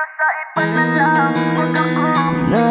sa iba na lang, wag ako. Na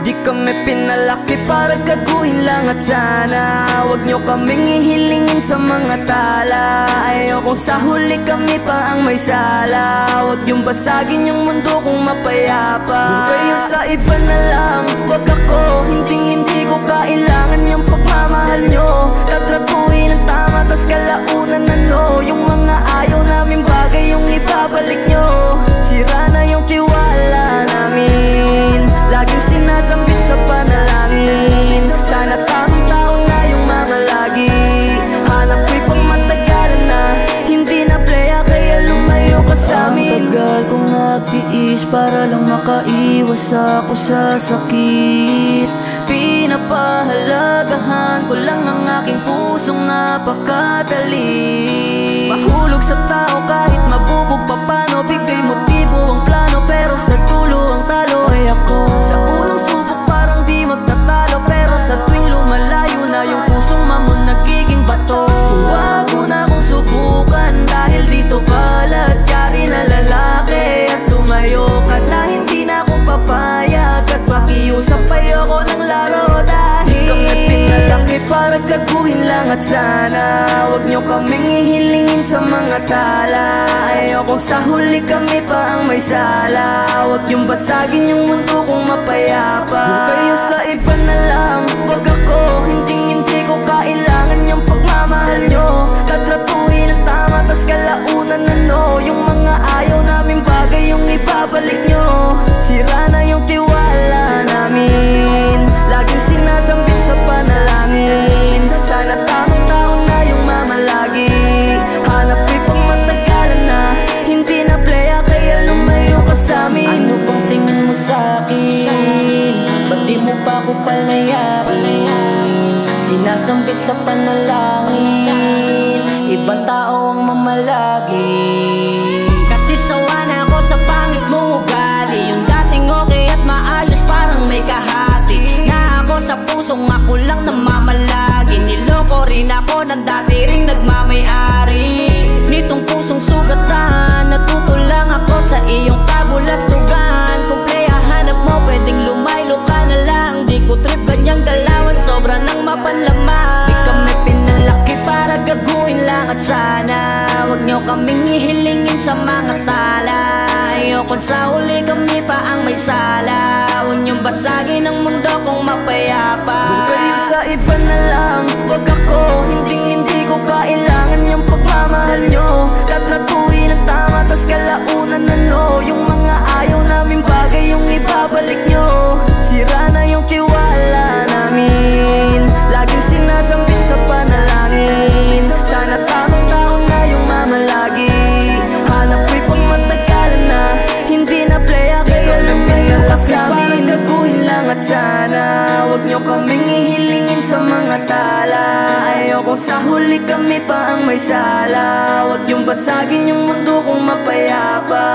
Di kami pinalaki para gagawin lang at sana wag nyo kaming ihilingin sa mga tala. Ayokong sa huli kami pa ang may sala. Wag yung basagin yung mundo kung mapayapa. Kung kayo sa iba na lang, wag ako. Hindi ko kailangan yung pagmamahal nyo. Tatratuhin ang tama tas kalaunan na no. Yung mga ayaw namin bagay yung ibabalik nyo. Sira na yung tiwala namin. Laging sinasambit sa panalangin. Sana tamang tao na yung mga lagi. Hanap ko'y pangmatagalan na hindi na playa kaya lumayo ka sa amin. Ang tagal kong nagtiis para lang makaiwas ako sa sakit. Pinapahalagahan ko lang ang aking pusong napakadali. Mahulog sa tao kahit mabubog pa paano. Bigay motibo ang plano pero sa dulo ang talo ay ako. Sa unang subok parang di magtatalo pero sa tuwing lumalayo na yung pusong mamon nagiging bato. Huwag mo na akong subukan dahil dito kalat yari na lalaki. At lumayo ka na hindi na ako papayag. At pakiusap ayoko ng laro dahil di kami pinalaki para gaguhin lang at sana wag nyo kaming ihilingin sa mga tala. Ayokong sa huli kami pa ang may sala. Wag yung basagin yung mundo kung mapayapa. Kung kayo sa iba na lang, wag ako. Hindi ko kailangan yung pagmamahal nyo. Tatratuhin ang tama tas kalaunan na no. Yung mga ayaw namin bagay yung ibabalik nyo. Sira na yung tiwala namin. Laging sinasambit sa panalangin. Sana tamang tao na yung mamalagi. Hanap ko'y pangmatagalan na hindi na playa kaya lumayo ka sa amin. Ano bang tingin mo sa'kin? Ba't di mo pa ako palayain? Sinasambit sa panalangin. Ibang tao ang mamalagi. Kasi sawa na ako sa pangit mong ugali. Yung dating okay at maayos parang may kahati. Na ako sa pusong ako lang namamalagi. Niloko rin ako ng dati ring nagmamay-ari. Nitong pusong sugatan, natuto lang ako sa iyong kabulastugan. Kung playa hanap mo, pwedeng lumaylo ka na lang. Di ko trip ganyang galawan, sobra nang mapanlaman. Di kami pinalaki para gaguhin lang at sana wag nyo kaming ihilingin sa mga tala. Ayokong sa huli kami pa ang may sala. Huwag nyong basagin ang mundo kung mapayapa. Kung kayo sa iba na lang, wag ako. Hindi ko kailangan yung pagmamahal nyo. Tatratuhin ang tama tas kalaunan na no. Yung mga ayaw namin bagay yung ibabalik nyo. Sira na yung tiwala namin. Laging sinasambit sa panalangin. Sana tamang tao na yung mamalagi. Hanap ko'y pangmatagalan na hindi na playa kaya lumayo ka sa amin. Gagawin lang at sana wag nyo kaming ihilingin sa mga tala. Ayokong sa huli kami pa ang may sala. Wag yung basagin yung mundo kung mapayapa.